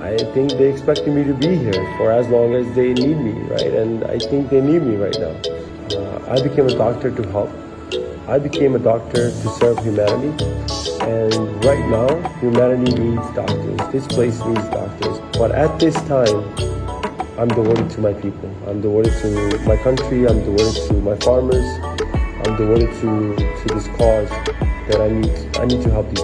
I think they expected me to be here for as long as they need me, right? And I think they need me right now. I became a doctor to help. I became a doctor to serve humanity. And right now, humanity needs doctors. This place needs doctors. But at this time, I'm devoted to my people. I'm devoted to my country. I'm devoted to my farmers. I'm devoted to this cause that I need to help these.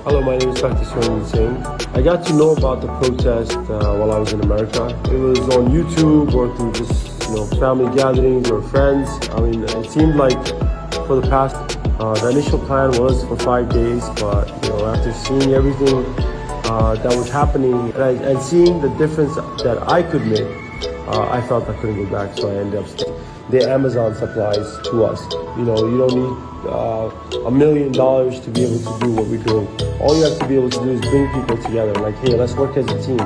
Hello, my name is Dr. Swaiman Singh. I got to know about the protest while I was in America. It was on YouTube or through just family gatherings or friends. I mean, it seemed like for the past, the initial plan was for 5 days, but after seeing everything that was happening and seeing the difference that I could make, I felt I couldn't go back, so I ended up staying. The Amazon supplies to us. You don't need $1 million to be able to do what we're doing. All you have to be able to do is bring people together. Like, hey, let's work as a team.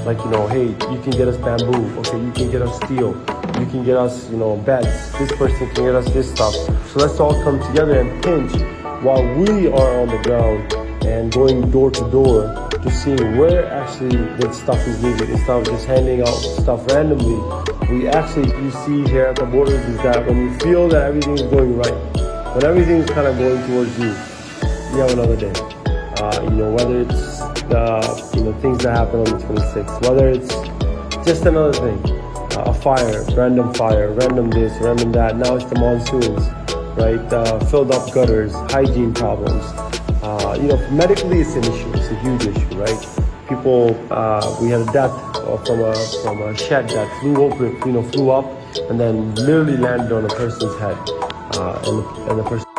Like, hey, you can get us bamboo. Okay, you can get us steel. You can get us, beds. This person can get us this stuff. So let's all come together and pinch while we are on the ground and going door to door to see where actually that stuff is needed instead of just handing out stuff randomly. You see here at the borders is that when you feel that everything is going right, when everything is kind of going towards you, you have another day. Whether it's things that happen on the 26th, whether it's just another thing, a fire, random this, random that. Now it's the monsoons, right? Filled up gutters, hygiene problems. Medically it's an issue. It's a huge issue, right? People, we had a death from a shed that flew up and then literally landed on a person's head, and the person.